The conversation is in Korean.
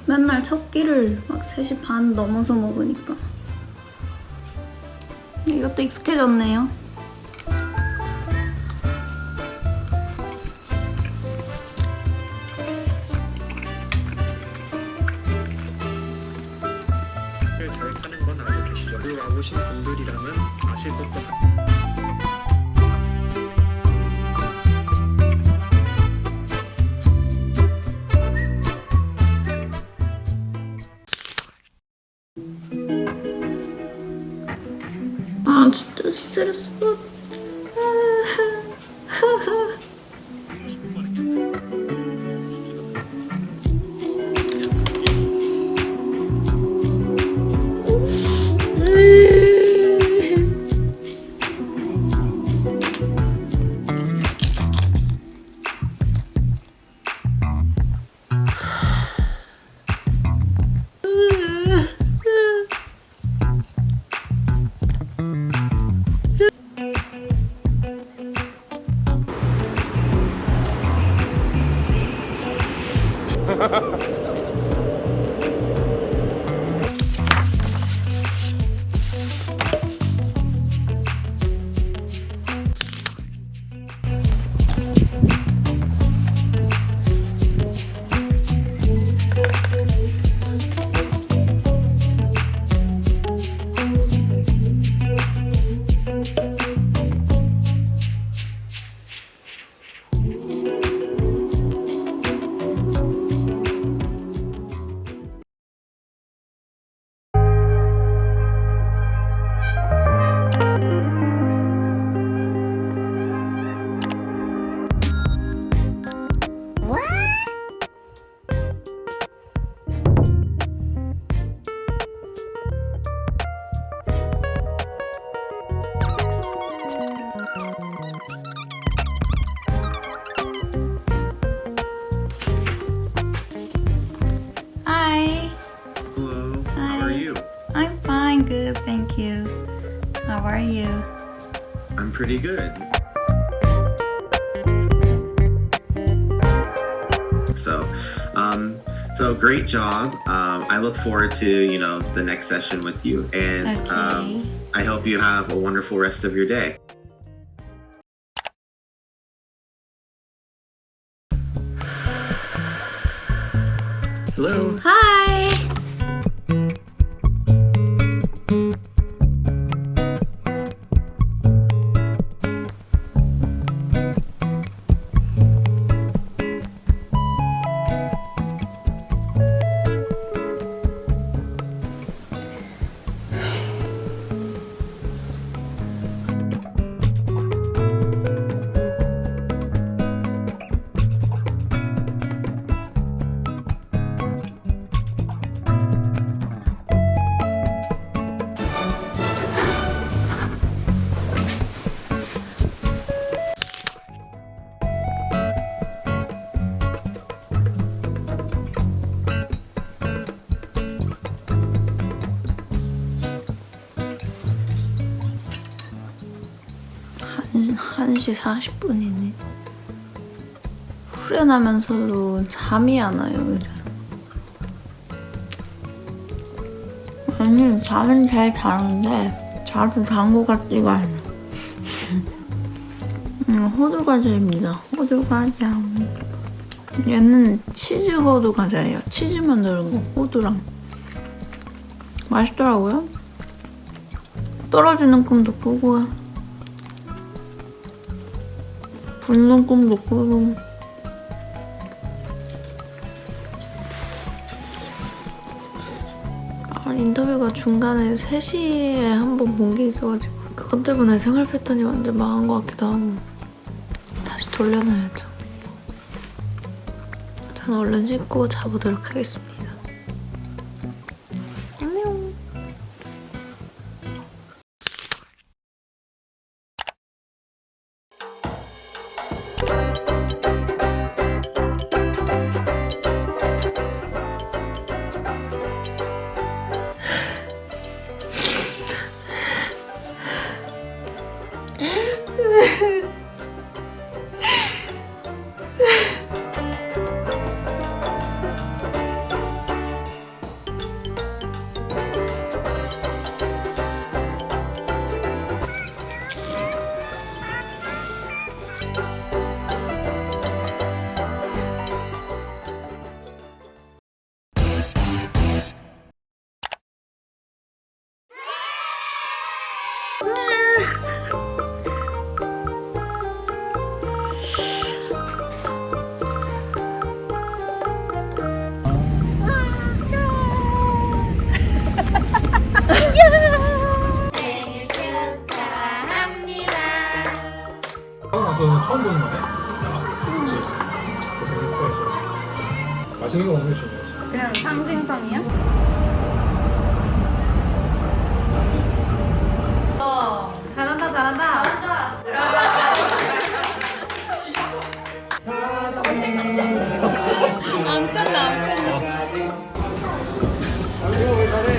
맨날 첫 끼를 막 3시 반 넘어서 먹으니까 이것도 익숙해졌네요. 잘 타는 건 알고 계시죠? 그 와보신 분들이라면 아실 것도 같아요. 아 진짜 스트레스 받. Hi. Hello, Hi. how are you? I'm fine, good, thank you. How are you? I'm pretty good. So great job. I look forward to the next session with you, and Okay. I hope you have a wonderful rest of your day. Hello. Hi. 한 1시 40분이네. 후련하면서도 잠이 안 와요, 요즘. 아니, 잠은 잘 자는데 자도 잔 것 같지가 않아. 호두 과자입니다. 호두 과자. 얘는 치즈 호두 과자예요. 치즈만 들은 거, 호두랑. 맛있더라고요. 떨어지는 꿈도 꾸고 붙는 꿈도 꾸고. 인터뷰가 중간에 3시에 한 번 본 게 있어가지고 그것 때문에 생활 패턴이 완전 망한 것 같기도 하고. 다시 돌려놔야죠. 저는 얼른 씻고 자보도록 하겠습니다. 안녕. 나서 처음 보는 거네? 그치? 고생했어야지. 맛있는 거 먹는 게 중요하지. 그냥 상징성이야? 잘한다 잘한다. 안 끝나 안 끝나. 이거 왜 잘해?